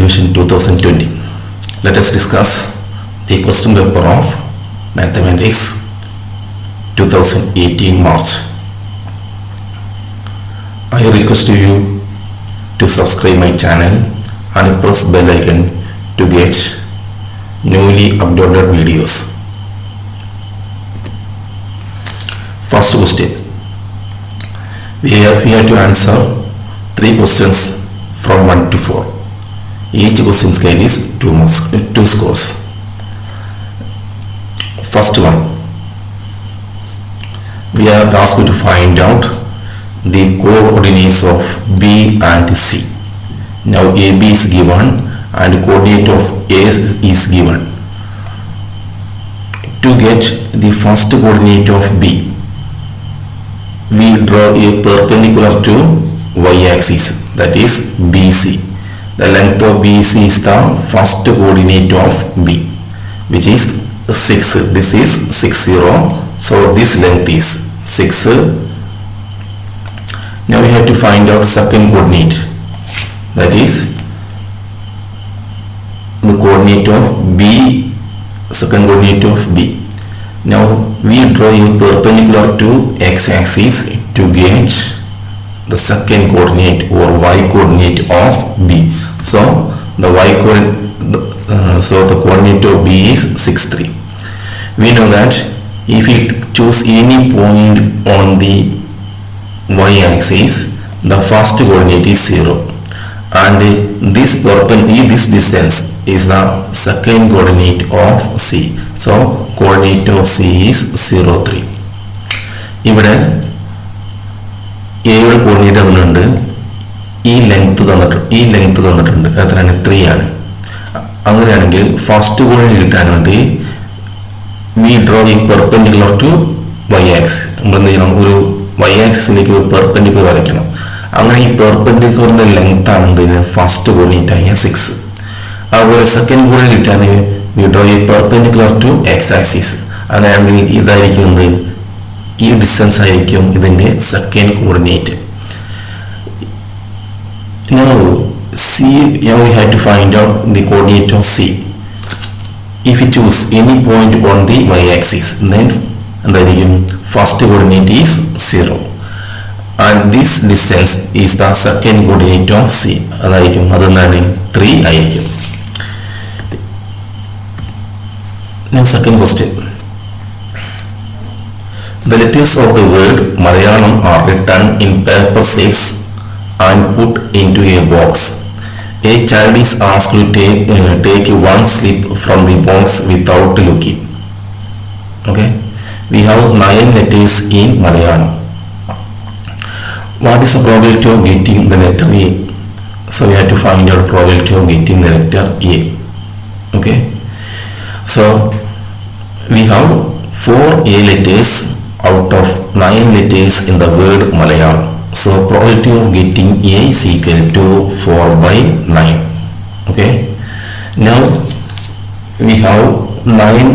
examination 2020. Let us discuss the question paper of mathematics 2018 March. I request you to subscribe my channel and press bell icon to get newly uploaded videos. First question. We have to answer 3 questions from 1 to 4. Each question scale is 2 marks, 2 scores. First one. We are asked to find out the coordinates of B and C. Now AB is given and coordinate of A is given. To get the first coordinate of B, we draw a perpendicular to y-axis, that is BC. The length of BC is the first coordinate of B, which is 6. This is 60. So this length is 6. Now we have to find out second coordinate, that is the coordinate of B, second coordinate of B. Now we draw a perpendicular to x-axis to get the second coordinate or y coordinate of B. So the the coordinate of B is 6, 3. We know that if we choose any point on the y-axis, the first coordinate is 0, and this distance is the second coordinate of C. So coordinate of C is 0, 3. ഇവിടെ എയുടെ coordinate തന്നിട്ടുണ്ട്, ഈ length തന്നിട്ടുണ്ട്, എത്രയാണ്? 3 ആണ്. അങ്ങനെയാണെങ്കിൽ first coordinate കിട്ടാൻ വേണ്ടി വി ഡ്രോ ഈ പെർപെൻഡിക്കുലർ ടു വൈ ആക്സിസ്. നമ്മൾ എന്ത് ചെയ്യണം? ഒരു വൈ ആക്സിസിലേക്ക് ഒരു പെർപെൻഡിക്കുലർ വരയ്ക്കണം. അങ്ങനെ ഈ പെർപെൻഡിക്കുലറിന്റെ ലെങ്ത് ആണ് എന്തിന്? ഫസ്റ്റ് കോർഡിനേറ്റ് ആയ 6. അതുപോലെ സെക്കൻഡ് കോർഡിനേറ്റ് കിട്ടാൻ വി ഡ്രോ ഈ പെർപെൻഡിക്കുലർ ടു എക്സ് ആക്സിസ്. അങ്ങനെയാണെങ്കിൽ ഇതായിരിക്കും എന്ത്? ഈ ഡിസ്റ്റൻസ് ആയിരിക്കും ഇതിന്റെ second coordinate. Now we have to find out the coordinate of C. If we choose any point on the y-axis, then എന്തായിരിക്കും? first coordinate is 0, and this distance is the second coordinate of C. അതായിരിക്കും അതെന്താണ്? 3 ആയിരിക്കും. Now second question. The letters of the word Malayalam are written in paper shapes and put into a box. A child is asked to take one slip from the box without looking. Okay, we have 9 letters in Malayalam. What is the probability of getting the letter A? So we have to find out probability of getting the letter A. Okay, so we have 4 A letters out of 9 letters in the word Malayalam. So probability of getting A is equal to 4/9. Okay. Now we have 9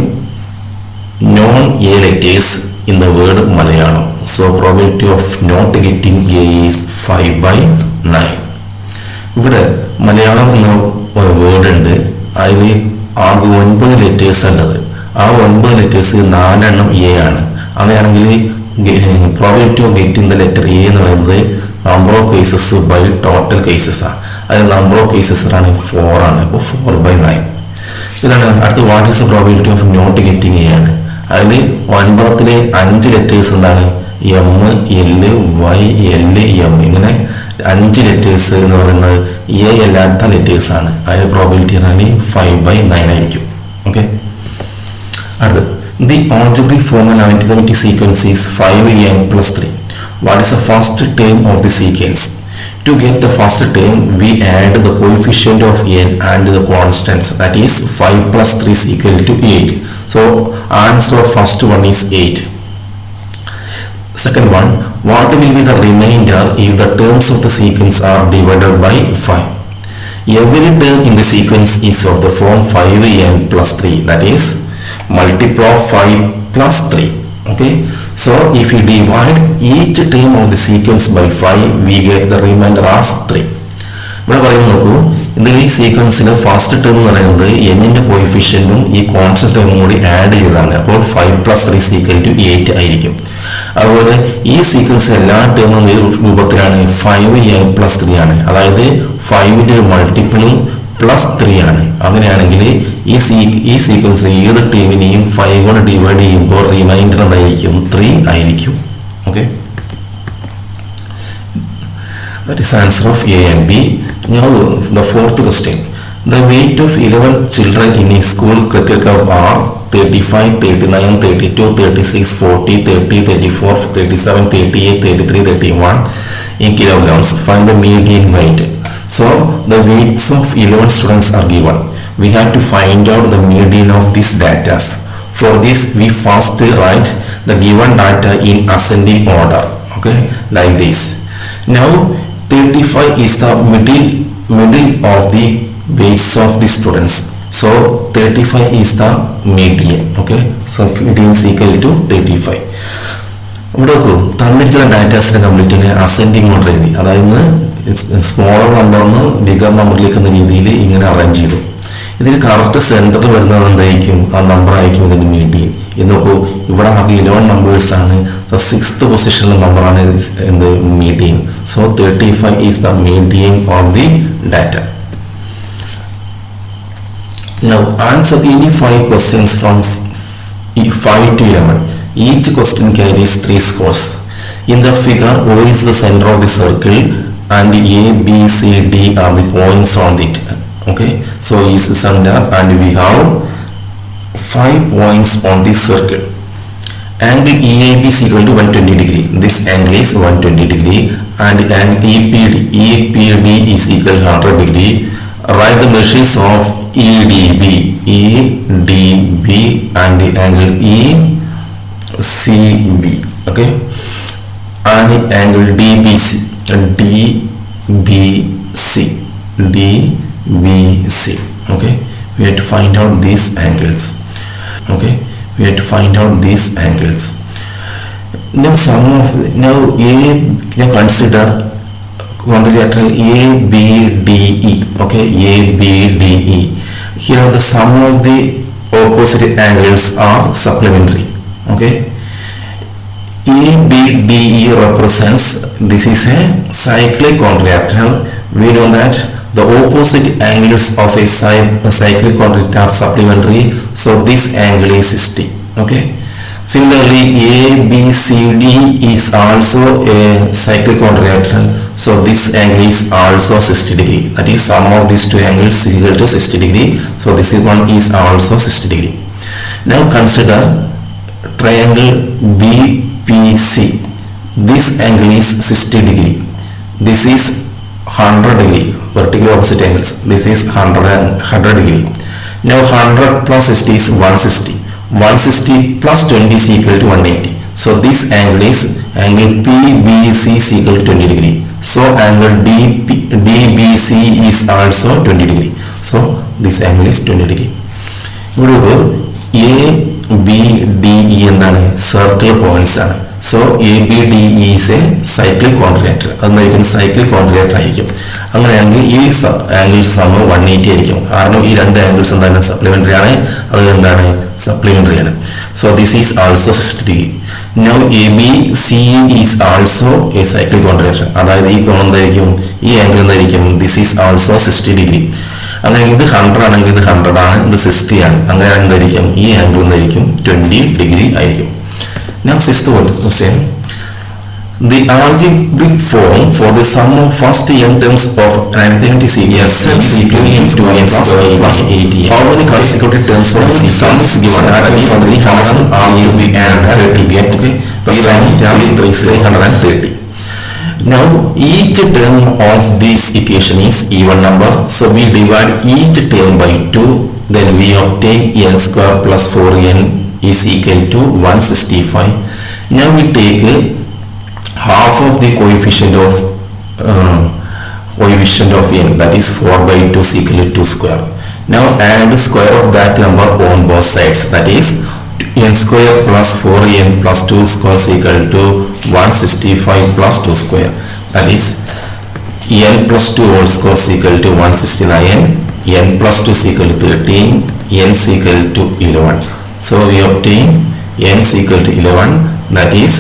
non-A letters in the word Malayalam. So probability of not getting A is 5/9. ഇവിടെ മലയാളം എന്ന word ഉണ്ട്, അതിൽ ആകെ 9 letters ഉള്ളത്. ആ 9 letters 4 എണ്ണം A ആണ്. അങ്ങനെയാണെങ്കിൽ probability of getting the letter A എന്ന് പറയുന്നത് number of cases by total cases ആണ്. അതിൽ നമ്പർ ഓഫ് കേസസ് ആണ് 4 ആണ്. അപ്പോൾ 4/9. ഇതാണ് അടുത്ത. What is the probability of not getting a ആണ്. അതിൽ 9 5 ലെറ്റേഴ്സ് എന്താണ്? M, L, Y, L, M, ഇങ്ങനെ 5 ലെറ്റേഴ്സ് എന്ന് പറയുന്നത് എ അല്ലാത്ത ലെറ്റേഴ്സ് ആണ്. അതിന്റെ പ്രോബിലിറ്റി പറഞ്ഞാൽ 5/9 ആയിരിക്കും. ഓക്കെ. അടുത്ത്. The algebraic formula of the sequence is 5n plus 3. What is the first term of the sequence? To get the first term, we add the coefficient of n and the constants, that is 5 plus 3 is equal to 8. So answer of first one is 8. Second one, what will be the remainder if the terms of the sequence are divided by 5? Every term in the sequence is of the form 5n plus 3, that is multiply of 5 plus 3. Okay, so if you divide each term of the sequence by 5, we get the remainder as 3. ഇവിടെ പറയുന്നത് നോക്കൂ, ഇതിൽ ഈ സീക്വൻസിൽ first term എന്ന് പറയുന്നത് എന്നിന്റെ കോയിഫിഷ്യന്റും ഈ constant ടേമും കൂടി ആഡ് ചെയ്തതാണ്. അപ്പോൾ 5 + 3 = 8 ആയിരിക്കും. അതുപോലെ ഈ സീക്വൻസ് എല്ലാ ടേമും രൂപത്തിലാണ് 5n + 3 ആണ്. അതായത് 5ന്റെ ഒരു മൾട്ടിപ്പിളും +3 ആണ്. അങ്ങനെയാണെങ്കിൽ ഈ സീക്വൻസ് ഏത് ടീമിനെയും 5 കൊണ്ട് ഡിവൈഡ് ചെയ്യുമ്പോൾ റിമൈൻഡർ എന്തായിരിക്കും? 3 ആയിരിക്കും. Okay, that is answer of A and B. Now the fourth question. The weight of 11 children in a school cricket club are 35, 39, 32, 36, 40, 30, 34, 37, 38, 33, 31 in kilograms. Find the median weight. So the weights of 11 students are given. We have to find out the median of these data. For this we first write the given data in ascending order. Okay, like this. Now 35 is the middle of the weights of the students. So 35 is the median. Okay, so median is equal to 35. ഇവിടെ നോക്കൂ, തന്നിരിക്കുന്ന ഡാറ്റാസിനെ complete ascending order എഴുതി. അതായത് smaller നമ്പറിന്ന് bigger നമ്പറിലേക്ക് എന്ന രീതിയിൽ ഇങ്ങനെ arrange ചെയ്തു. ഇതിന് കറക്റ്റ് സെന്ററിൽ വരുന്നത് എന്തായിരിക്കും? ആ നമ്പർ ആയിരിക്കും ഇതിന്റെ മീഡിയൻ. ഇത് നോക്കൂ, ഇവിടെ ആകെ 11 നമ്പേഴ്സ് ആണ്. സോ 6th പൊസിഷനിലെ നമ്പറാണ് എന്ത്? Median. So 35 is the median of the data. Now answer any 5 questions from 5 to 11. Each question carries 3 scores. In the figure, O is the center of the circle and A, B, C, D are the points on it. Okay, so is the center and we have 5 points on this circle. Angle EAB is equal to 120 degree. This angle is 120 degree and angle EPD is equal to 100 degree. Write the measures of EDB and angle ECB. Okay, and angle DBC. Okay, we have to find out these angles. Okay, we have to find out these angles. Now consider quadrilateral ABDE. Okay, ABDE. Here the sum of the opposite angles are supplementary. Okay, ABDE represents, this is a cyclic quadrilateral. We know that the opposite angles of a cyclic quadrilateral are supplementary, so this angle is 60. Okay, similarly ABCD is also a cyclic quadrilateral, so this angle is also 60 degree. That is, sum of these two angles is equal to 60 degree, so this one is also 60 degree. Now consider triangle BPC. This angle is 60 degree. This is 100 degree, vertically opposite angles. This is 100 degree. Now 100 plus 60 is 160. 160 plus 20 is equal to 180. So this angle is angle PBC is equal to 20 degree. So angle DBC is also 20 degree. So this angle is 20 degree. ABDE എന്താണ്? Circle points ആണ്. So ABDE is a cyclic quadrilateral. അതായിരിക്കും cyclic quadrilateral ആയിരിക്കും. അങ്ങനെയാണെങ്കിൽ ഈ angles സമം 180 ആയിരിക്കും. കാരണം ഈ രണ്ട് ആംഗിൾസ് എന്താണ്? സപ്ലിമെന്ററി ആണ്. അത് എന്താണ്? സപ്ലിമെന്ററി ആണ്. So this is also 60 degree. Now ABCE is also a cyclic quadrilateral. അതായത് ഈ കോൺ എന്തായിരിക്കും? ഈ ആംഗിൾ എന്തായിരിക്കും? This is also 60 degree. അങ്ങനെ ഇത് 100 ആണെങ്കിൽ ഇത് 100 ആണ്, ഇത് 60 ആണ്. അങ്ങനെയാണെങ്കിൽ എന്തായിരിക്കും? ഈ ആംഗിൾ എന്തായിരിക്കും? 20 degree ആയിരിക്കും. Now 6th question. The algebraic form for the sum of first n terms of an arithmetic sequence is equal to n square plus 80. How many consecutive terms of the sequence given are for the first RUB and 30 get? Okay, the sum terms 330. Now each term of this equation is even number, so we divide each term by 2, then we obtain n square plus 4n is equal to 165. Now we take half of the coefficient of n, that is 4 by 2 is equal to 2 square. Now add the square of that number on both sides, that is n square plus 4n plus 2 square is equal to 165 plus 2 square, that is n plus 2 whole square is equal to 169, n plus 2 is equal to 13, n is equal to 11. So we obtain n is equal to 11. That is,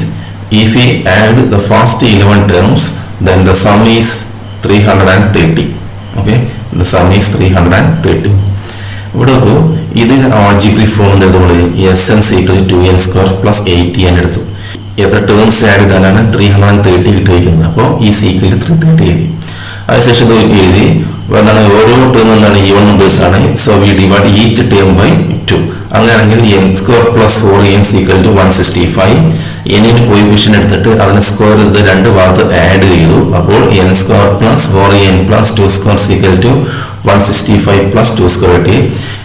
if we add the first 11 terms, then the sum is 330. Okay, the sum is 330. ഇവിടെ ഇത് algebraic form എഴുതുമ്പോൾ S n equal to n square plus 80 എടുത്തു. എത്ര terms add ചെയ്താലാണ് 330 കിട്ടിയിരിക്കുന്നത്. അപ്പോൾ ഈ equal 330 എഴുതി. അതിനുശേഷം ഇത് എഴുതി എന്താണ് ഓരോ ടേം എന്താണ് ഈവൺ നമ്പേഴ്സ് ആണ്. So we divide each term by 2. അങ്ങനെയാണെങ്കിൽ n square plus 4n equal to 165. എന്നിന്റെ കോയിഫിഷ്യന്റ് എടുത്തിട്ട് അതിന് സ്ക്വയർ ചെയ്ത് രണ്ട് ഭാഗത്ത് ആഡ് ചെയ്തു. അപ്പോൾ n square plus 4n plus 2 square equal to 165 plus 2 square കിട്ടി.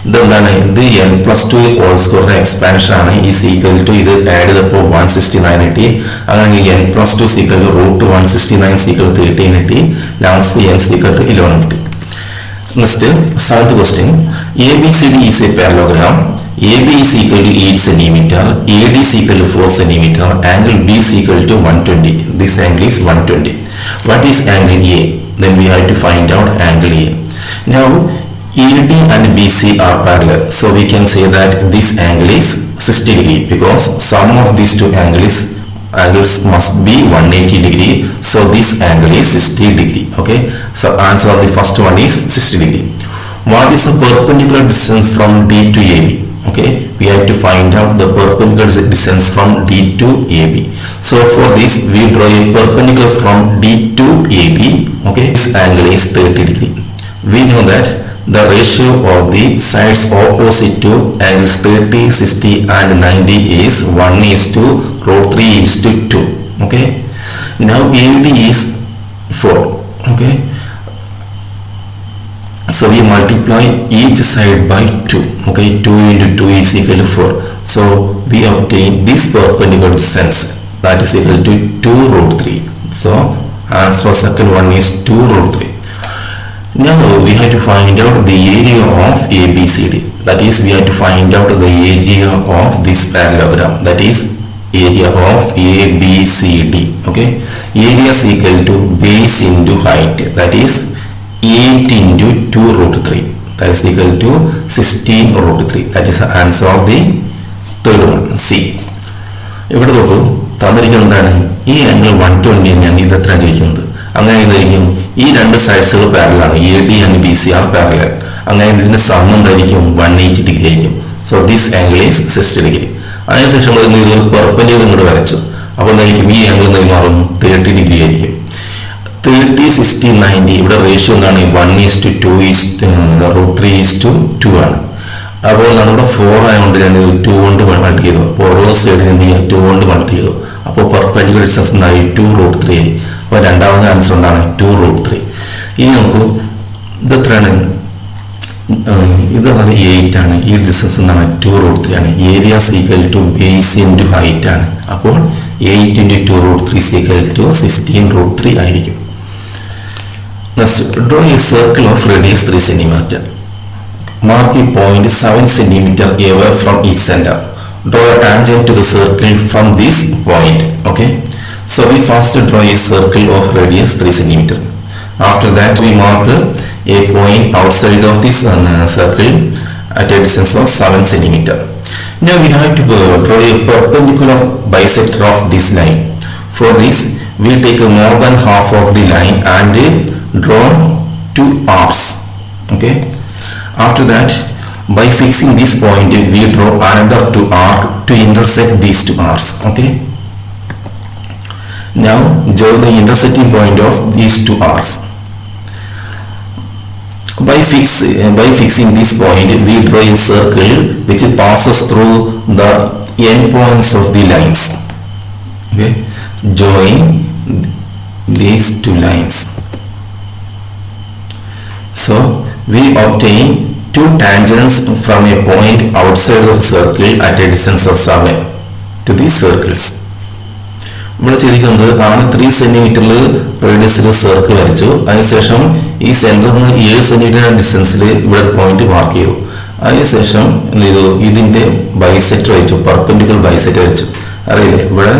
ഇതെന്താണ്, ഇത് n പ്ലസ് 2 ഹോൾ സ്ക്വയറിന്റെ എക്സ്പാൻഷൻ ആണ്. ഈ ഈക്വൽ ടു ഇത് ആഡ് ചെയ്തപ്പോൾ 169 കിട്ടി. അങ്ങനെ n plus 2 equal to root 169 equal to 13 കിട്ടി. ലാസ്റ്റ് n ഈക്വൽ ടു 11 കിട്ടി. Next, seventh question. ABCD is a parallelogram. AB is equal to 8 centimeter. AD is equal to 4 centimeter. Angle B is equal to 120. This angle is 120. What is angle A? Then we have to find out angle A. Now, AD and BC are parallel. So we can say that this angle is 60 degree because sum of these two angles must be 180 degree. So this angle is 60 degree. Okay. So answer of the first one is 60 degree. What is the perpendicular distance from D to AB? Okay. We have to find out the perpendicular distance from D to AB. So for this we draw a perpendicular from D to AB. Okay. This angle is 30 degree. We know that the ratio of the sides opposite to angles 30, 60 and 90 is 1:√3:2. Okay. Now AD is 4. Okay. So we multiply each side by 2. Okay. 2 into 2 is equal to 4. So we obtain this perpendicular distance, that is equal to 2√3. So answer for second one is 2√3. Now we have to find out the area of ABCD. That is, we have to find out the area of this parallelogram. That is area of ABCD. Okay. Area is equal to base into height. That is 8 into 2√3. That is equal to 16√3. That is the answer of the third one. C. ഇവിടെ നോക്കൂ, തന്നിരിക്കുന്നത് എന്താണ്, ഈ angle 120 തന്നെയാണ് ഇത് എത്ര ചോദിക്കുന്നത്. അങ്ങനെ എന്തായിരിക്കും, ഈ രണ്ട് സൈഡ്സുകൾ പാരലൽ ആണ്. A D and B C R parallel. അങ്ങനെ ഇതിന്റെ സം എന്തായിരിക്കും, 180 ഡിഗ്രി ആയിരിക്കും. So this angle is 60 degree. അതിനുശേഷം ഇത് പെർപെൻഡിക്കുലർ ഇങ്ങോട്ട് വരച്ചു. അപ്പോൾ എന്തായിരിക്കും, ഈ ആംഗിൾ എന്തായി മാറും, 30 ഡിഗ്രി ആയിരിക്കും. 30, 60, 90 ഇവിടെ റേഷ്യോ എന്താണ്, 1:√3:2 ആണ്. അപ്പോൾ നമ്മുടെ 4 ആയതുകൊണ്ട് ഞാൻ 2 കൊണ്ട് മൾട്ടി ചെയ്തു. അപ്പോൾ ഓരോ സൈഡിൽ എന്ത് ചെയ്യുക, 2 കൊണ്ട് മൾട്ടി ചെയ്തു. അപ്പോൾ പെർപെൻഡിക്കുലർ ഡിസ്റ്റൻസ് എന്തായി, 2√3 ആയി. അപ്പോൾ രണ്ടാമത്തെ ആൻസർ എന്താണ്, 2√3. ഇനി നോക്കൂ, ഇത് എത്രയാണ്, ഇത് 8 ആണ്. ഈ ഡിസ്റ്റൻസ് എന്താണ്, 2√3 ആണ്. Area equal to base into height ആണ്. അപ്പോൾ 8 into 2√3 ഈക്വൽ ടു 16√3 ആയിരിക്കും. Next, draw a circle of radius 3 cm. Mark a point 7 cm away from each center. Draw a tangent to the circle from this point. Okay. So we first draw a circle of radius 3 cm. After that we mark a point outside of this circle at a distance of 7 cm. Now we have to draw a perpendicular bisector of this line. For this we take more than half of the line and draw 2 arcs. Okay. After that, by fixing this point we draw another 2 arcs to intersect these 2 arcs. Okay. Now join the intersecting point of these 2 arcs. By fixing this point we draw a circle which passes through the end points of the lines. Okay. Join these 2 lines. So we obtain 2 tangents from a point outside of the circle at a distance of 7 to these circles. ഇവിടെ ചെയ്തിരിക്കുന്നത് 3 സെന്റിമീറ്ററിൽ റേഡിയസിൽ circle വരച്ചു. അതിനുശേഷം ഈ സെന്ററിൽ നിന്ന് 7 centimetre ഡിസ്റ്റൻസിൽ ഇവിടെ point mark ചെയ്തു. അതിനുശേഷം എന്ത് ചെയ്തു, ഇതിന്റെ ബൈസെക്ടർ വരച്ചു, പെർപെൻഡിക്കുലർ ബൈസെക്ടർ വരച്ചു. അറിയില്ലേ, ഇവിടെ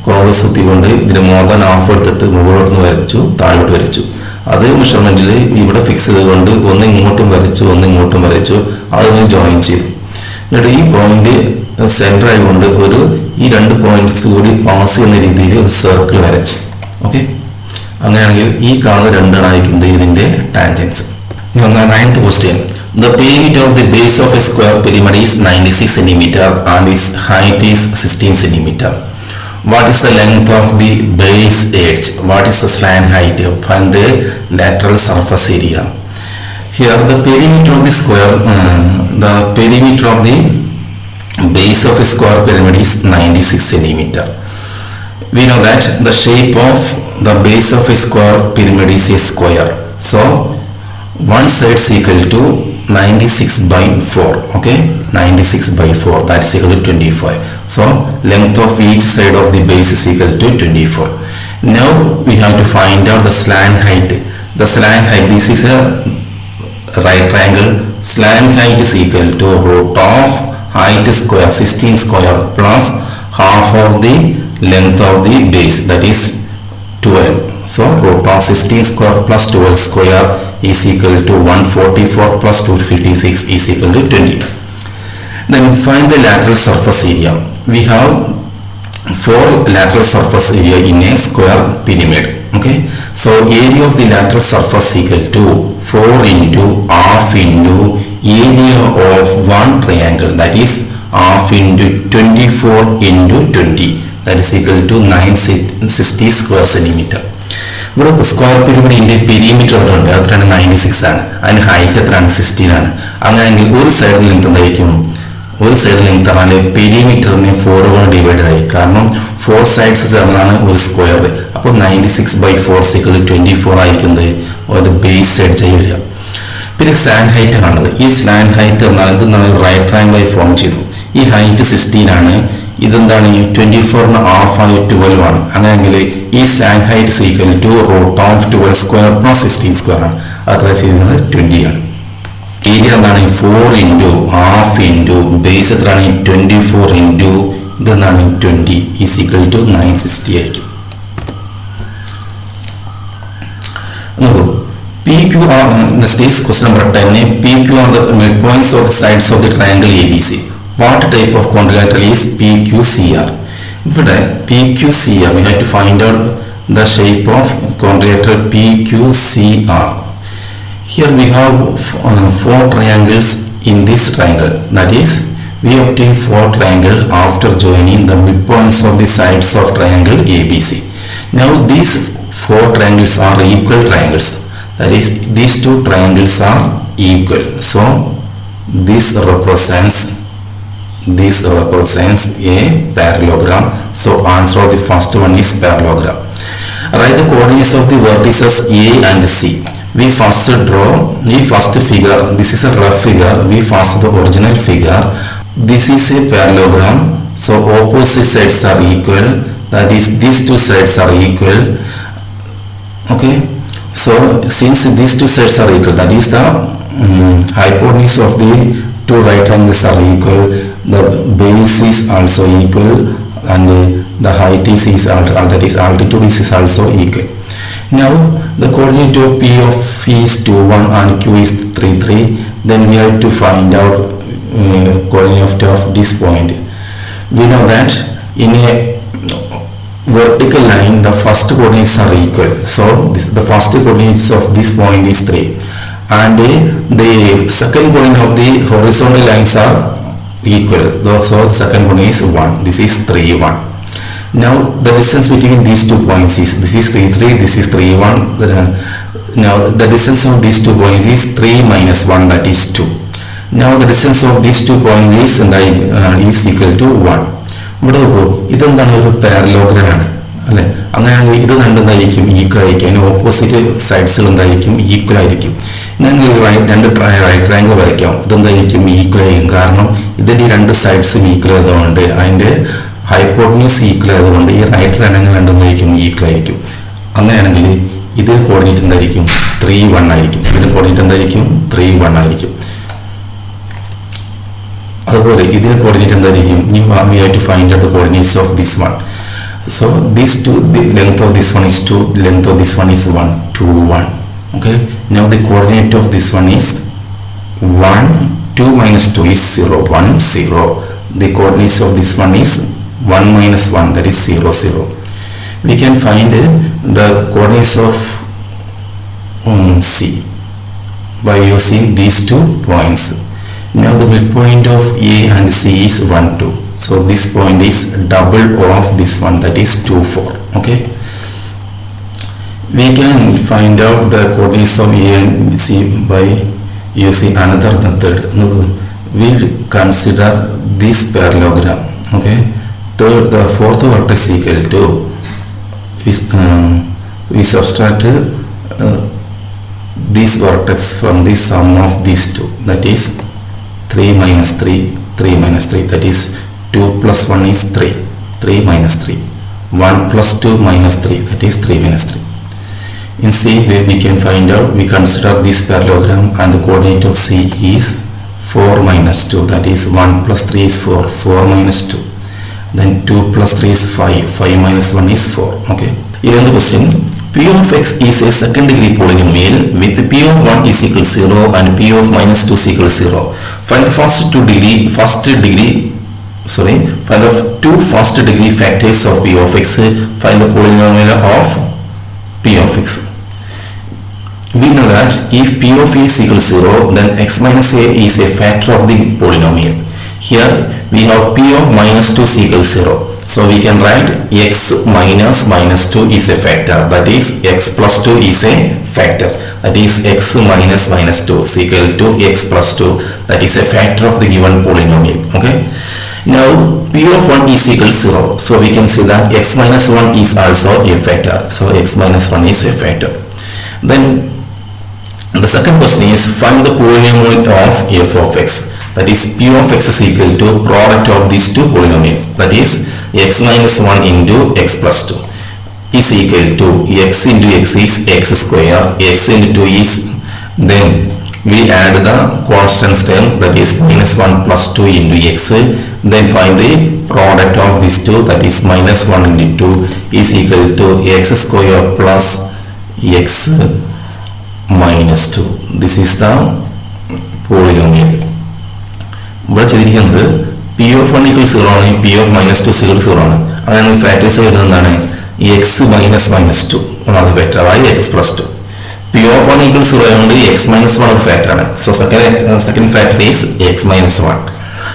കോൺഗ്രസ് കുത്തിക്കൊണ്ട് ഇതിന് മോർ ദാൻ ഹാഫ് എടുത്തിട്ട് മുകളിലോട്ട് വരച്ചു, താഴോട്ട് വരച്ചു. അതേ മെഷർമെന്റിൽ ഇവിടെ ഫിക്സ് ചെയ്തുകൊണ്ട് ഒന്ന് ഇങ്ങോട്ടും വരച്ചു ഒന്ന് ഇങ്ങോട്ടും വരച്ചു, അതൊന്ന് ജോയിൻ ചെയ്തു. എന്നിട്ട് ഈ പോയിന്റ് സെന്റർ ആയതുകൊണ്ട് ഈ രണ്ട് പോയിന്റ്സ് കൂടി പാസ് ചെയ്യുന്ന രീതിയിൽ ഒരു സർക്കിൾ വരച്ചു. ഓക്കെ, അങ്ങനെയാണെങ്കിൽ ഈ കാണുന്ന രണ്ടാണ് ആയിരിക്കുന്നത് ഇതിന്റെ tangents. 9th question. The perimeter of the base of a square pyramid is 96 cm and its height is 16 cm. What is the length of the base edge? What is the slant height? Find the lateral surface area. Here the perimeter of the square, the perimeter of the base of a square pyramid is 96 cm. We know that the shape of the base of a square pyramid is a square. So one side is equal to 96 by 4. Okay, 96 by 4, that's equal to 25. So length of each side of the base is equal to 24. Now we have to find out the slant height. The slant height, this is a right triangle. Slant height is equal to root of height square 16 square plus half of the length of the base, that is 12. So root of 16 square plus 12 square is equal to 144 plus 256 is equal to 20. Then find the lateral surface area. We have 4 lateral surface area in a square pyramid. Okay, so area of the lateral surface equal to 4 into half into area of one triangle, that is half into 24 into 20, that is equal to 960 square centimeter. ഇവിടെ square പിരമിഡിന്റെ perimeter ഉണ്ട്, അത്രയാണ് 96 ആണ്. അതിന് height എത്രയാണ്? 16 ആണ്. അങ്ങനെയെങ്കിൽ ഒരു side length എന്തായിരിക്കും? ഒരു സൈഡ് ലെങ്ത് ആണ് പെരിമീറ്ററിനെ 4 കൊണ്ട് ഡിവൈഡ് ആയി, കാരണം 4 സൈഡ്സ് ചേർന്നാണ് ഒരു സ്ക്വയർ. അപ്പോൾ 96 by 4 = 24 ആയിരിക്കുന്നത് ഒരു ബേസ് എഡ്ജായി വരിക. പിന്നെ സ്ലാൻഡ് ഹൈറ്റ് കാണുന്നത്. ഈ സ്ലാൻഡ് ഹൈറ്റ് എന്നാൽ ഇത് നമ്മൾ റൈറ്റ് ട്രയാങ്കിളായി ഫോം ചെയ്തു. ഈ ഹൈറ്റ് 16 ആണ്, ഇതെന്താണ്? 24 ഹാഫ് ആയി 12 ആണ്. അങ്ങനെയെങ്കിൽ ഈ slant height equal to root of 12 square plus 16 square ആണ്. അത്ര ചെയ്യുന്നത് 20 ആണ്. ഏരിയ എന്താണ്? 4 ഇൻറ്റു ഹാഫ് ഇൻറ്റു ബേസ് എത്രയാണ്? 24 ഇൻറ്റു ഇതെന്താണ്? 20 ഈസ് ഈക്വൽ ടു 960 ആയിരിക്കും. നോക്കൂ, PQ are the states question number 10. PQ are the midpoints of the sides of the triangle ABC. What type of quadrilateral is PQCR? ഇവിടെ PQCR, we have to find out the shape of quadrilateral PQCR. Here we have 4 triangles in this triangle. That is, we obtain 4 triangles after joining the midpoints of the sides of triangle ABC. Now these 4 triangles are equal triangles. That is, these 2 triangles are equal. So this represents a parallelogram. So answer of the first one is parallelogram. Write the coordinates of the vertices A and C. We first draw the first figure. This is a rough figure. We first the original figure. This is a parallelogram. So opposite sides are equal. That is, these 2 sides are equal. Okay. So since these 2 sides are equal, that is the hypotenuse of the 2 right triangles are equal, the base is also equal, and the height is that is altitude is also equal. Now the coordinate of P of is 2, 1 and Q is 3, 3. Then we have to find out coordinate of this point. We know that in a vertical line the first coordinates are equal. So the first coordinates of this point is 3. And the second coordinate of the horizontal lines are equal. So the second coordinate is 1. This is 3, 1. Now the distance between these 2 points is, this is 3, 3, this is 3, 1. Now the distance of these 2 points is 3 minus 1, that is 2. Now the distance of these 2 points is equal to 1. ഇവിടെ നോക്കൂ, ഇതെന്താണ്? ഒരു parallelogram ആണ് അല്ലെ? അങ്ങനെയാണെങ്കിൽ ഇത് രണ്ടെന്തായിരിക്കും? Equal ആയിരിക്കും. അതിന് ഓപ്പോസിറ്റ് സൈഡ്സുകൾ എന്തായിരിക്കും? ഈക്വൽ ആയിരിക്കും. ഞങ്ങൾ രണ്ട് റൈറ്റ് ട്രയാങ്കിൾ വരയ്ക്കാം. ഇതെന്തായിരിക്കും? ഈക്വൽ ആയിരിക്കും. കാരണം ഇതിൻ്റെ 2 സൈഡ്സും ഈക്വൽ ആയതുകൊണ്ട്, അതിൻ്റെ ഹൈപ്പോട്ടന്യൂസ് ഈക്വൽ ആയതുകൊണ്ട് ഈ റൈറ്റ് ട്രയാങ്കിൾ രണ്ടെന്തായിരിക്കും? ഈക്വൽ ആയിരിക്കും. അങ്ങനെയാണെങ്കിൽ ഇതിന് കോർഡിനേറ്റ് എന്തായിരിക്കും? 3, 1 ആയിരിക്കും. ഇതിന് കോർഡിനേറ്റ് എന്തായിരിക്കും? 3, 1 ആയിരിക്കും. അതുപോലെ ഇതിന് കോർഡിനേറ്റ് എന്തായിരിക്കും? we have to find out the coordinates of this one. So these 2, the length of this one is 2, the length of this one is 1, 2, 1. Okay, now the coordinate of this one is 1, 2 minus 2 is 0, 1, 0. The coordinates of this one is 1 minus 1, that is 0, 0. We can find the coordinates of C by using these 2 points. Now the midpoint of A and C is 1, 2. So this point is double of this one, that is 2, 4. Okay. We can find out the coordinates of A and C by using another method. We consider this parallelogram. Okay. The fourth vertex equal to we subtract this vertex from the sum of these two, that is 3 minus 3, 3 minus 3, that is 2 plus 1 is 3, 3 minus 3, 1 plus 2 minus 3, that is 3 minus 3. In same way we can find out, we consider this parallelogram and the coordinate of C is 4 minus 2, that is 1 plus 3 is 4, 4 minus 2. Then 2 plus 3 is 5, 5 minus 1 is 4. Okay. Here in the question, P of x is a second degree polynomial with P of 1 is equal to 0 and P of minus 2 is equal to 0. Find the first two first degree factors of P of x. Find the polynomial of P of x. We know that if P of a is equal to 0, then x minus a is a factor of the polynomial. Here we have P of minus 2 is equal to 0. So we can write x minus minus 2 is a factor, that is x plus 2 is a factor, that is x minus minus 2 is equal to x plus 2, that is a factor of the given polynomial. Okay. Now P of 1 is equal to 0, so we can say that x minus 1 is also a factor, so x minus 1 is a factor. Then the second question is find the polynomial of f of x, that is P of x is equal to product of these two polynomials, that is x minus 1 into x plus 2 is equal to x into x is x square, x into 2 is, then we add the constants term, that is minus 1 plus 2 into x, then find the product of these two, that is minus 1 into 2 is equal to x square plus x minus 2. This is the polynomial. ഇവിടെ ചെയ്തിരിക്കുന്നത് P of 1 equals 0 ആണ്, P of minus 2 0 ആണ്. അങ്ങനെ factors വരുന്നത് എന്താണ്? x minus minus 2 ഒന്നാമത് factor, അതായത് x plus 2. P of 1 equals 0 ആയതുകൊണ്ട് x minus 1 ഒരു ഫാക്ടർ ആണ്. So second factor is x minus 1.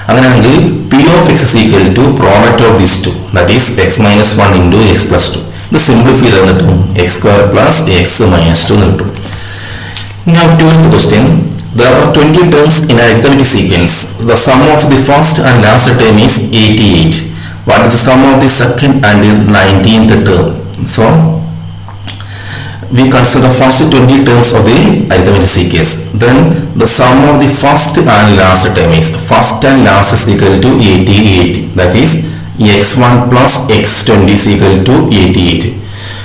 അങ്ങനെയാണെങ്കിൽ P of x is equal to product of these two, that is x minus 1 into x plus 2. ഇത് simplify ചെയ്ത് തന്നിട്ടും x square plus x minus 2 എന്ന് കിട്ടും. Now 12th question. There are 20 terms in an arithmetic sequence. The sum of the first and last term is 88. What is the sum of the second and the 19th term? So, we consider the first 20 terms of the arithmetic sequence. Then, the sum of the first and last term is first and last is equal to 88. That is, x1 plus x20 is equal to 88.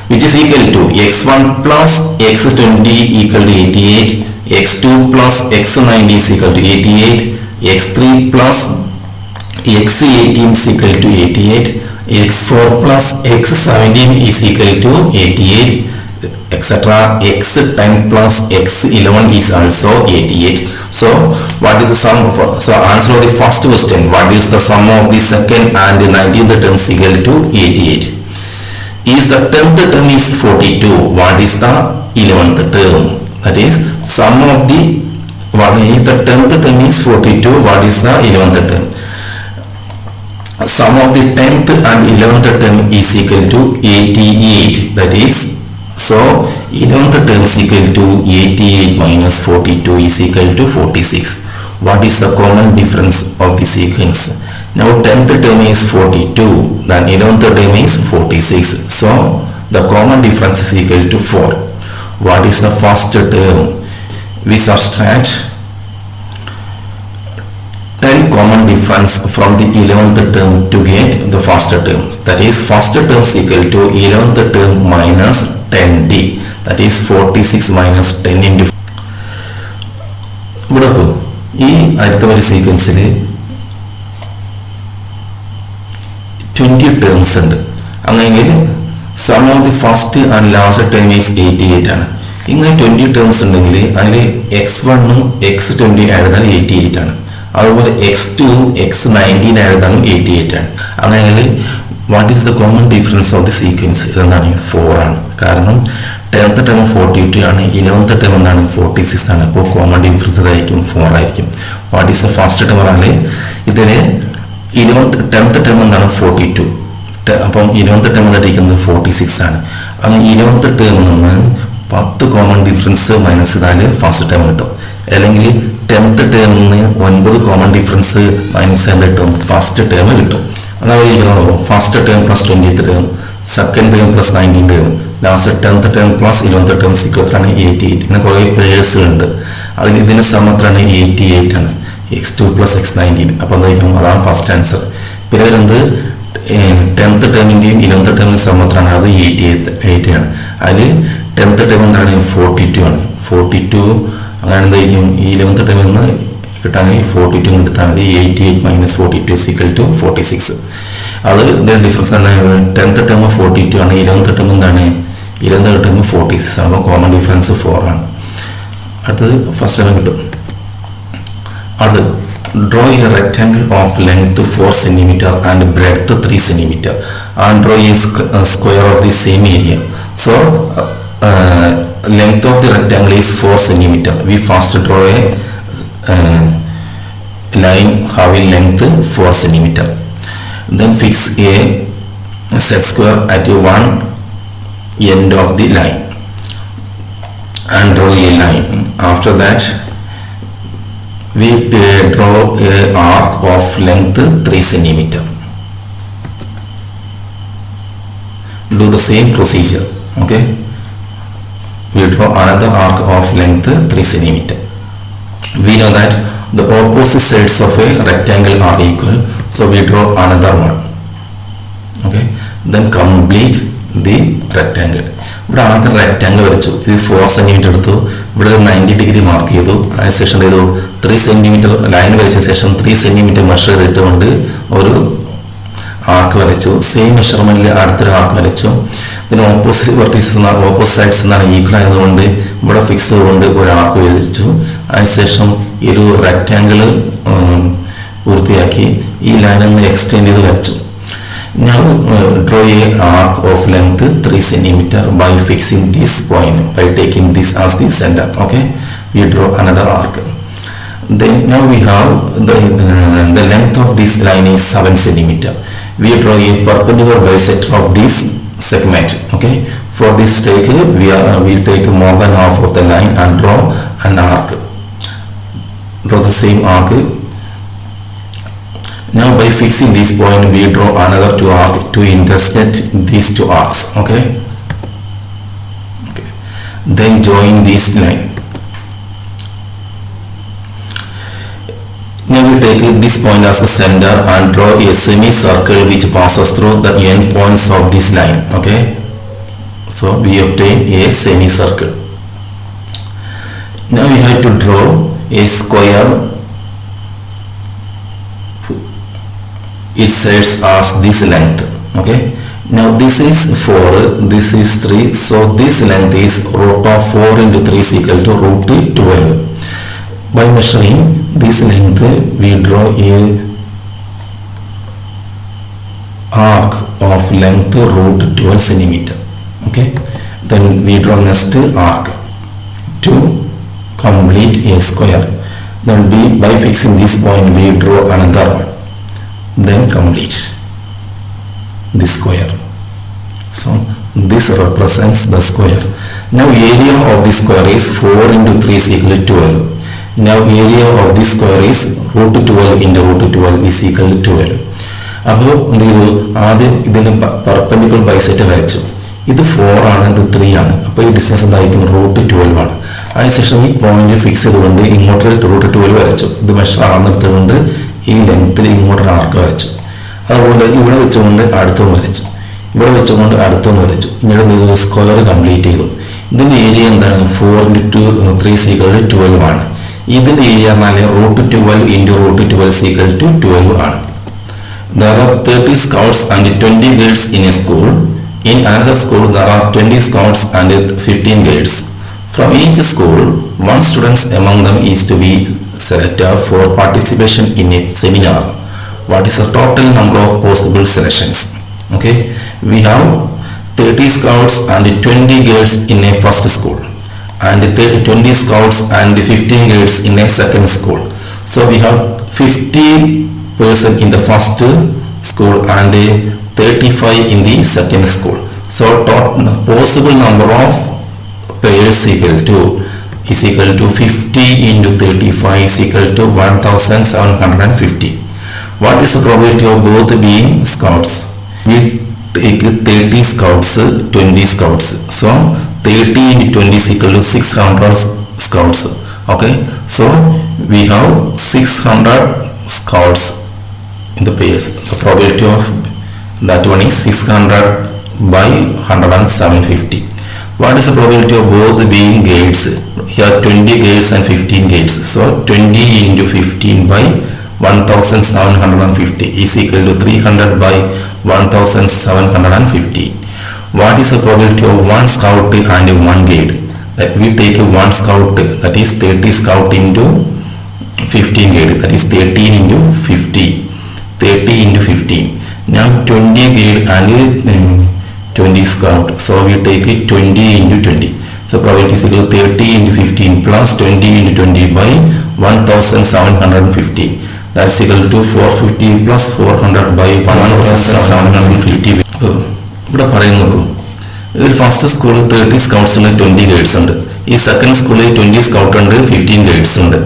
Which is equal to x1 plus x20 equal to 88. x2 plus x19 is equal to 88, x3 plus x18 is equal to 88, x4 plus x17 is equal to 88, etc. x10 plus x11 is also 88. So what is the sum of, so answer of the first question, what is the sum of the second and the 19th terms equal to 88? Is the 10th term is 42, what is the 11th term? That is sum of the, what if the 10th term is 42, what is the 11th term? Sum of the 10th and 11th term is equal to 88. That is, so 11th term is equal to 88 minus 42 is equal to 46. What is the common difference of the sequence? Now 10th term is 42, then 11th term is 46. So the common difference is equal to 4. What is the first term? We subtract 10 common difference from the 11th term to get the first term. That is, first term is equal to 11th term minus 10d. That is 46 minus 10 into. ഇവിടെ ഈ arithmetic sequence-ൽ 20 terms ഉണ്ട്. അങ്ങനെയെങ്കിൽ sum of the first and last term is 88 ആണ്. ഇങ്ങനെ 20 terms ഉണ്ടെങ്കിൽ അതിൽ x1ഉം x20 add ചെയ്താൽ 88 ആണ്. അതുപോലെ x2ഉം x19 ആഡ് ചെയ്താലും 88 ആണ്. അങ്ങനെയാണെങ്കിൽ what is the common difference of the sequence? ഇതെന്താണ്? 4 ആണ്. കാരണം 10th ടേം 42 ആണ്, 11th ടേം എന്താണ്? 46 ആണ്. അപ്പോൾ കോമൺ ഡിഫറൻസ് ഇതായിരിക്കും 4 ആയിരിക്കും. What is the first term പറഞ്ഞാൽ ഇതിന് 10th ടേം എന്താണ്? 42. അപ്പം 11th ടേം ഇരിക്കുന്നത് 46 ആണ്. അങ്ങനെ 11th ടേമിൽ നിന്ന് 10 കോമൺ ഡിഫറൻസ് മൈനസ് ചെയ്താൽ ഫസ്റ്റ് ടേം കിട്ടും. അല്ലെങ്കിൽ 10th ടേമിൽ നിന്ന് 9 കോമൺ ഡിഫറൻസ് മൈനസ് ചെയ്ത് കിട്ടും, ഫസ്റ്റ് ടേം കിട്ടും. അതായത് ഇരിക്കണോ? First term plus 20th term, second term plus 19 term, last 10th term plus 11th term സിക്വത്താണ് 88. ഇങ്ങനെ കുറേ പേഴ്സുകളുണ്ട്. അതിൽ ഇതിന് സമത്രമാണ് 88 ആണ്. x2 plus x19. അപ്പോൾ എന്തായിരിക്കും? അതാണ് ഫസ്റ്റ് ആൻസർ. പിന്നെ വരുന്നത് 10th ടേമിൻ്റെയും 11th ടേമിൻ്റെയും സമത്രമാണ്, അത് 88 ആണ്. അതിൽ 10th ടേം എന്താണ്? 42 ആണ്. 42 അങ്ങനെ എന്തായിരിക്കും? ഈ 11th ടേമിൽ നിന്ന് കിട്ടാണെങ്കിൽ 42 എടുത്താൽ മതി. 88 മൈനസ് 42 ഈക്വൽ ടു 46. അത് ഇതിൻ്റെ ഡിഫറൻസ് ആണ്. 10th ടേം 42 ആണ്, 11th ടേം എന്താണ്? 11th ടേം 46 ആണ്. അപ്പോൾ കോമൺ ഡിഫറൻസ് 4 ആണ്. അടുത്തത് ഫസ്റ്റ് ടേം കിട്ടും. അടുത്തത് draw a rectangle of length 4 cm and breadth 3 cm and draw a square of the same area. So length of the rectangle is 4 cm. We first draw a line having length 4 cm. Then fix a set square at one end of the line and draw a line. After that we draw a arc of length 3 cm. Do the same procedure. Okay, we draw another arc of length 3 cm. We know that the opposite sides of a rectangle are equal, so we draw another one. Okay, then complete the rectangle. ഇവിടെ ആദ്യം rectangle വരച്ചു. ഇത് 4 cm എടുത്തു. ഇവിടെ 90 degree mark ചെയ്തു. അതിനുശേഷം ചെയ്തു 3 cm line വരച്ച ശേഷം 3 cm മെഷർ ചെയ്തിട്ടുകൊണ്ട് ഒരു ആർക്ക് വരച്ചു. സെയിം മെഷർമെന്റിൽ അടുത്തൊരു ആർക്ക് വരച്ചു. ഇതിന് ഓപ്പോസിറ്റ് വെർട്ടീസസ് ഓപ്പോസിറ്റ് സൈഡ്സ് എന്നാണ് ഈക്വൽ ആയതുകൊണ്ട് ഇവിടെ ഫിക്സ് ചെയ്തുകൊണ്ട് ഒരു ആർക്ക് വരച്ചു. അതിനുശേഷം ഈ ഒരു റെക്റ്റാങ്കിൾ പൂർത്തിയാക്കി ഈ ലൈൻ ഒന്ന് എക്സ്റ്റെൻഡ് ചെയ്ത് വരച്ചു. Now draw a arc of length 3 cm by fixing this point by taking this as the center. Okay, we draw another arc. Then now we have the length of this line is 7 cm. We draw a perpendicular bisector of this segment. Okay, for this take we take more than half of the line and draw an arc. Draw the same arc. Now by fixing this point we draw another 2 arcs to intersect these 2 arcs. Okay, then join this line. Now we take this point as a center and draw a semicircle which passes through the end points of this line. Okay, so we obtain a semicircle. Now we have to draw a square. It says as this length. Okay, now this is 4, this is 3, so this length is root of 4 into 3 is equal to root 12. By measuring this length we draw a arc of length root 12 cm. Okay, then we draw next arc to complete a square. Then by fixing this point we draw another one, then complete the square. So this represents the square. Now area of the square is 4 into 3 is equal to 12. Now area of this square is root 12 into root 12 is equal to 12. അപ്പോൾ എന്ത് ചെയ്തു? ആദ്യം ഇതിന് perpendicular bisector വരച്ചു. ഇത് 4 ആണ്, ഇത് 3 ആണ്. അപ്പോൾ ഈ ഡിസ്റ്റൻസ് എന്തായിരിക്കും? റൂട്ട് 12 ആണ്. അതിനുശേഷം ഈ പോയിന്റ് ഫിക്സ് ചെയ്തുകൊണ്ട് ഇങ്ങോട്ട് റൂട്ട് 12 വരച്ചു. ഇത് മെഷർ ആണെന്നെടുത്തുകൊണ്ട് ഈ ലെങ്ത്തിൽ ഇങ്ങോട്ടൊരു ആർക്ക് വരച്ചു. അതുപോലെ ഇവിടെ വെച്ചുകൊണ്ട് അടുത്തും വരച്ചു, ഇവിടെ വെച്ചുകൊണ്ട് അടുത്തും വരച്ചു. ഇങ്ങനെ സ്ക്വയർ കംപ്ലീറ്റ് ചെയ്തു. ഇതിൻ്റെ ഏരിയ എന്താണ്? 4 into 3 is equal to 12 ആണ്. ഇതിൻ്റെ ഏരിയ പറഞ്ഞാൽ root 12 into root 12 is equal to 12 ആണ്. There are 30 scouts and 20 guides in a school. In another school there are 20 scouts and 15 guides. From each school, one student among them is to be selected for participation in a seminar. What is the total number of possible selections? Okay, we have 30 scouts and 20 guides in a first school, and 20 scouts and 15 guides in a second school. So we have 50 person in the first school and 35 in the second school. So possible number of pairs is equal to 50 into 35 is equal to 1750. What is the probability of both being scouts? We take 30 scouts, 20 scouts. So 30 into 20 is equal to 600 scouts. Okay, so we have 600 scouts in the pairs. The probability of that one is 600 by 100 and 750. What is the probability of both being gates? Here 20 gates and 15 gates. So 20 into 15 by 1750 is equal to 300 by 1750. What is the probability of one scout and one gate? That we take one scout, that is 30 scout into 15 gate, that is 13 into 50. 30 into 15. Now 20 gate and 20 scout. So we take it 20 into 20. So probability is equal to 30 into 15 plus 20 into 20 by 1750. That's equal to 450 plus 400 by 1750. ഇവിടെ പറയുന്നത് ഒരു first സ്കൂളിൽ 30 scouts ഉണ്ട്, 20 guides ഉണ്ട്. ഈ second സ്കൂളിൽ 20 scout ഉണ്ട്, 15 guides ഉണ്ട്.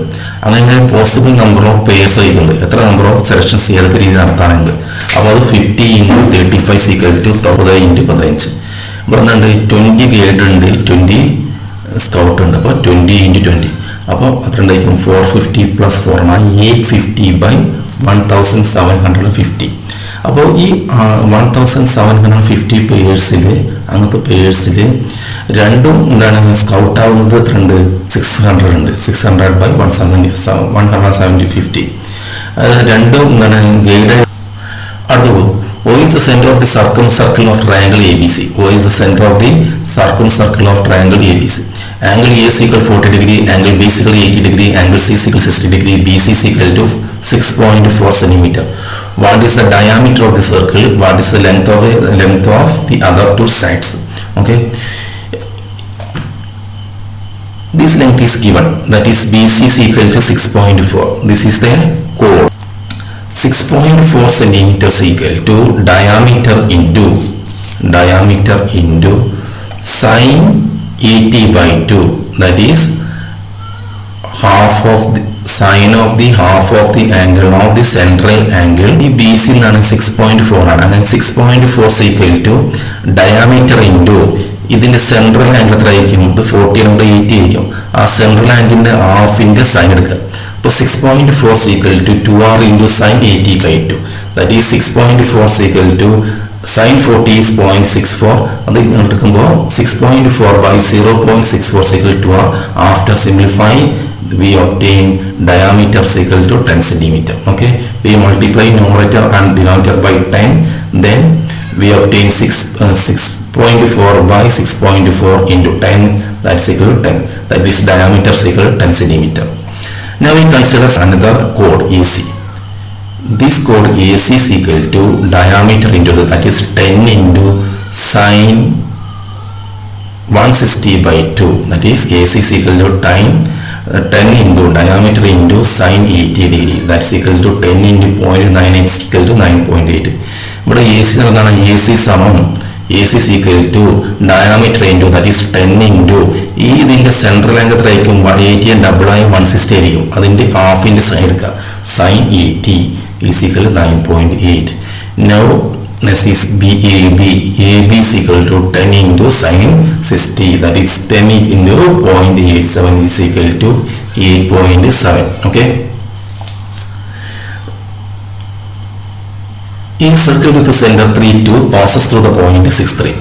അങ്ങനെ പോസിബിൾ നമ്പർ ഓഫ് പേഴ്സ് ആയിരിക്കുന്നത് എത്ര നമ്പർ ഓഫ് സെലക്ഷൻസ് ഏതൊക്കെ രീതി നടത്താനുണ്ട്. അപ്പോൾ അത് 50 into 35 ഈക്വൽ ടു 90 into 15. ഇവിടെ എന്തുണ്ട്, 20 ഗൈഡ് ഉണ്ട്, 20 സ്കൗട്ട് ഉണ്ട്. അപ്പോൾ 20 into 20. അപ്പോൾ അത്ര ഉണ്ടായിരിക്കും 450 പ്ലസ് 4 850 by 1750. അപ്പോൾ ഈ 1750 പേഴ്സിൽ അങ്ങനത്തെ പേഴ്സിൽ രണ്ടും എന്താണ് സ്കൗട്ട് ആവുന്നത് എത്രയുണ്ട്, 600 ഉണ്ട്. 600 by 1750. രണ്ടും എന്താണ് ഗൈഡ്. അടുത്തത് O is the center of the circumcircle of triangle ABC. O is the center of the circumcircle of triangle ABC. Angle A is equal 40 degree, angle B is equal 80 degree, angle C is equal 60 degree, BC is equal to 6.4 centimeter. What is the diameter of the circle? What is the length of the other two sides? Okay. This length is given, that is BC is equal to 6.4. This is the chord. 6.4 centimeters equal to diameter into sine 80 by 2, that is half of the sine of the half of the angle of the central angle. The BC ആണ് 6.4 ആണ്. അങ്ങനെ 6.4 is equal to diameter into ഇതിന്റെ central angle എത്ര ആയിരിക്കും, ഇത് 40 കൊണ്ട് 80 ആയിരിക്കും. ആ സെൻട്രൽ ആംഗിളിന്റെ ഹാഫിന്റെ സൈൻ എടുക്കുക. അപ്പോൾ 6.4 is equal to 2r into sine 80 by 2, that is 6.4 is equal to sine 40 is 0.64. അത് എടുക്കുമ്പോൾ 6.4 by 0.64 is equal to r. After simplifying we obtain diameter is equal to 10 centimeter. Okay, we multiply numerator and denominator by 10, then we obtain 6.4 by 6.4 into 10, that's equal to 10. That is diameter is equal to 10 centimeter. Now we consider another chord AC. This chord AC is equal to diameter into that is 10 into sine 160 by 2, that is AC is equal to 10 into diameter into sine 80 degree, that's equal to 10 into 0.98 is equal to 9.8. ഇവിടെ AC എന്താണ്, AC സമം AC is equal to diameter into that is 10 into ഈ ഇതിന്റെ central angle എത്രയായിരിക്കും, 180 double ആയി 160 ആയിരിക്കും. അതിന്റെ ഹാഫിന്റെ sign എടുക്കുക, sign 80 is equal to 9.8. Now next is AB is equal to 10 into sine 60, that is 10 into 0.87 is equal to 8.7. Okay. A circle with the center 32 passes through the point 63.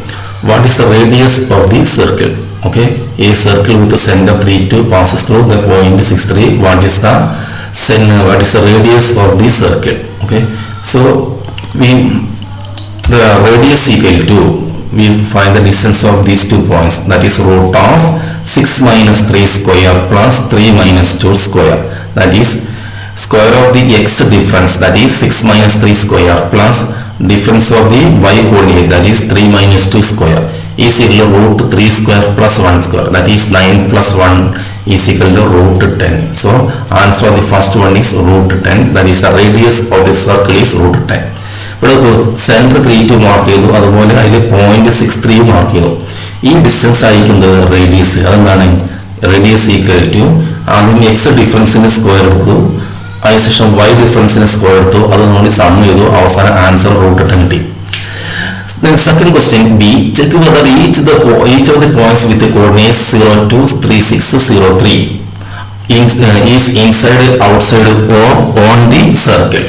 What is the radius of the circle? Okay, a circle with the center 32 passes through the point 63. What is the radius of the circle? Okay, so the radius equal to, we find the distance of these 2 points, that is root of 6 minus 3 square plus 3 minus 2 square, that is square of the x difference, that is 6 minus 3 square plus difference of the y coordinate, that is 3 minus 2 square, is equal to root 3 square plus 1 square, that is 9 plus 1 is equal to root 10. So answer the first one is root 10, that is the radius of the circle is root 10. ഇവിടെ centre 3 mark ചെയ്തു, അതുപോലെ അതിൽ 0.63 mark ചെയ്തു. ഈ distance അയക്കുന്നത് radius, അതെന്താണ് radius equal to ആദ്യം X ഡിഫറൻസിന് square എടുത്തു, അതിനുശേഷം വൈ ഡിഫറൻസിന് സ്ക്വയർ എടുത്തു, അത് നമ്മൾ സം ചെയ്തു, അവസാനം ആൻസർ റൂട്ട് 10 കിട്ടി. Then second question B, check whether each of the points with the coordinates 0, 2, 3, 6, 0, 3 is inside, outside or on the circle.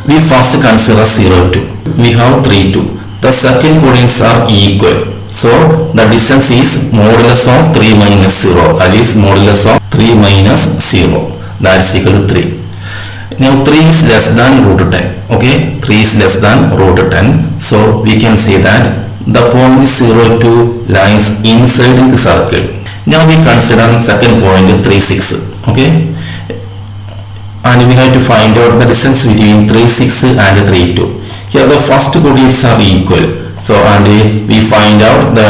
We first consider 0, 2. We have 3, 2. The second coordinates are equal. So the distance is modulus of 3 minus 0. That is modulus of 3 minus 0. That is equal to 3. Now 3 is less than root 10. Okay, 3 is less than root 10. So we can say that the point 0, 2 lies inside the circle. Now we consider second point 3, 6. Okay, and we have to find out the distance between 3, 6 and 3, 2. Here the first coordinates are equal. So and we find out the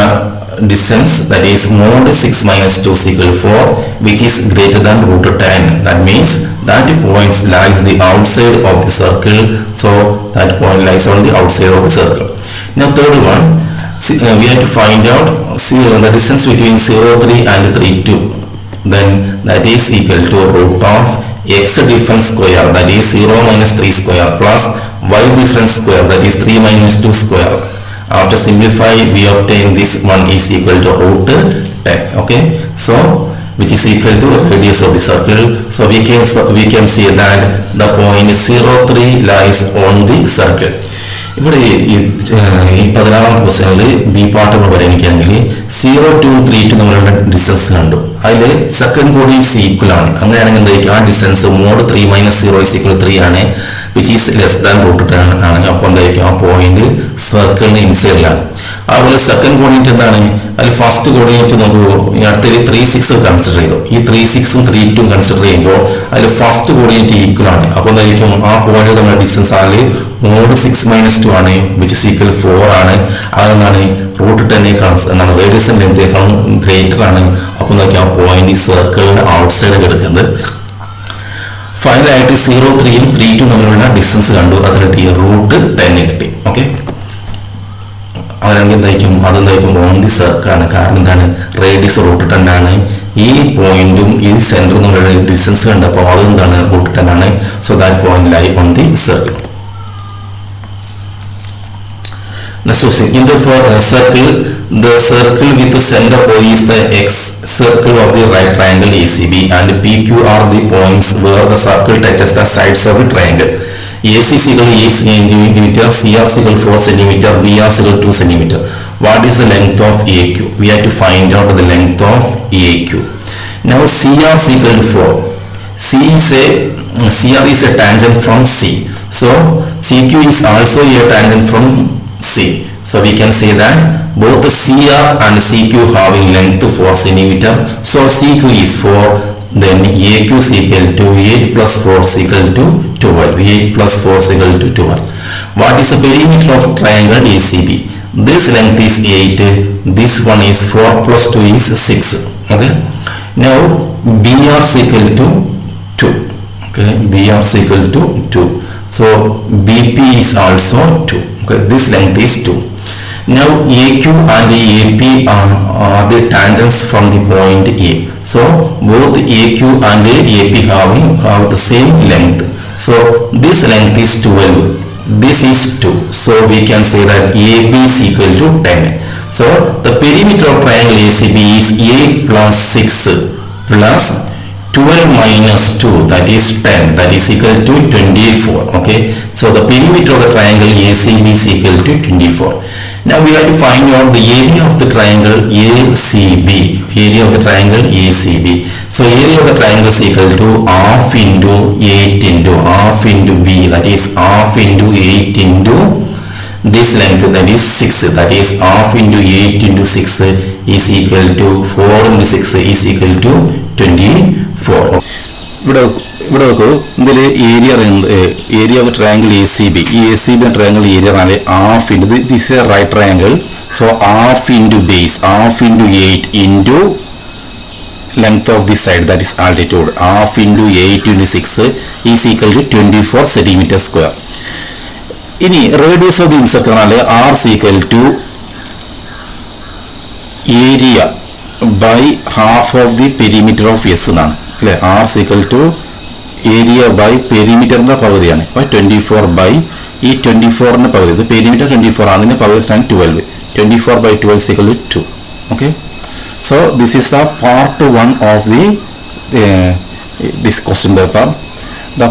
distance, that is mod 6 minus 2 is equal to 4, which is greater than root 10. That means that point lies the outside of the circle. So that point lies on the outside of the circle. Now third one, we have to find out the distance between 0, 3 and 3, 2. Then that is equal to root of x difference square, that is 0 minus 3 square plus y difference square, that is 3 minus 2 square. After simplify, we obtain this one is equal to root 10. Okay, so which is equal to radius of the circle. So we can see that the point 0, 3 lies on the circle. ഇവിടെ ഈ 16ാമത്തെ ക്വസ്റ്റ്യനിൽ B part നമ്മൾ പരിഗണിക്കുകയാണെങ്കിൽ 0, 2, 3, 2 നമ്മളുടെ distance കണ്ടു, അതിൽ second coordinates equal ആണ്. അങ്ങനെയാണെങ്കിൽ എന്തായിരിക്കും ആ distance mod 3 minus 0 is equal to 3 ആണ്, which is less than root 10 ആണ്. അപ്പോൾ എന്തായിരിക്കും ആ പോയിന്റ് സർക്കിളിന് ഇൻസൈഡിലാണ്. അതുപോലെ സെക്കൻഡ് കോർഡിനേറ്റ് എന്താണ്, അതിൽ ഫസ്റ്റ് കോർഡിനേറ്റ് നോക്കൂ, അടുത്തൊരു 3, 6 കൺസിഡർ ചെയ്തു. ഈ 3, 6ഉം 3, 2ഉം കൺസിഡർ ചെയ്യുമ്പോൾ അതിൽ ഫസ്റ്റ് കോർഡിനേറ്റ് ഈക്വൽ ആണ്. അപ്പോൾ എന്തായിരിക്കും ആ പോയിന്റ് നമ്മുടെ ഡിസ്റ്റൻസ് ആണെങ്കിൽ മോഡ് 6 മൈനസ് 2 ആണ്, വിച്ച് ഇസ് ഈക്വൽ 4 ആണ്. അതെന്താണ് റൂട്ട് 10 എന്താണ് റേഡിയസിന്റെ ലെങ്തേക്കാളും ഗ്രേറ്റർ ആണ്. അപ്പോൾ നോക്കി ആ പോയിന്റ് ഈ സർക്കിളിന്റെ ഔട്ട് സൈഡ് കിടക്കുന്നത്. ഫൈനലായിട്ട് 0, 3ഉം 3, 2 തമ്മിലുള്ള ഡിസ്റ്റൻസ് കണ്ടു, അതിൽ റൂട്ട് 10 കിട്ടി. ഓക്കെ, അതാണെങ്കിൽ അതെന്തായിരിക്കും ഓൺ ദി സർക്കിൾ ആണ്. കാരണം എന്താണ് റേഡിയസ് റൂട്ട് 10 ആണ്. ഈ പോയിന്റും ഈ സെന്ററും തമ്മിലുള്ള ഡിസ്റ്റൻസ് കണ്ടപ്പോൾ അതെന്താണ് റൂട്ട് 10 ആണ്. So that point lie on the circle. Next question, in the circle with the center O is the x circle of the right triangle ACB and PQ are the points where the circle touches the sides of the triangle. AC is equal to 8 cm, CR is equal to 4 cm, BR is equal to 2 cm. What is the length of AQ? We have to find out the length of AQ. Now CR is equal to 4. CR is a tangent from C. So CQ is also a tangent from C. So we can say that both the CR and CQ having length 4 cm. So CQ is 4. Then AQ is equal to 8 plus 4 is equal to 12. 8 plus 4 is equal to 12. What is the perimeter of triangle ACB? This length is 8. This one is 4 plus 2 is 6. Okay. Now BR is equal to 2. Okay. BR is equal to 2. So BP is also 2. Okay. This length is 2. Now AQ and AP are the tangents from the point A. So both AQ and AP have the same length. So this length is 12. This is 2. So we can say that AB is equal to 10. So the perimeter of triangle ACB is 8 plus 6 plus 12 minus 2, that is 10, that is equal to 24. Okay, so the perimeter of the triangle ACB is equal to 24. Now we have to find out the area of the triangle ACB. Area of the triangle ACB. So area of the triangle is equal to half into 8 into half into B, that is half into 8 into this length, that is 6, that is half into 8 into 6 is equal to 4 into 6 is equal to 24. ഇവിടെ നോക്കൂ, ഇതിൽ area of triangle A C B, ഈ A C B triangle area ആണ് half into this a right triangle. So half into base, half into 8 into length of this side, that is altitude, half into 8 into 6 is equal to 24 centimeter square. ഇനി radius of the insect പറഞ്ഞാൽ R is equal to area by half of the perimeter of S എന്നാണ് അല്ലെ. R is equal to area by പെരിമീറ്ററിന്റെ പകുതിയാണ്. അപ്പോൾ 24 by ഈ 24ന്റെ പകുതി, ഇത് പെരിമീറ്റർ 24 ആണ്, അതിന്റെ പകുതി 12, 24 by 12 is equal to 2. Okay. So this is the part 1 of the this question paper. The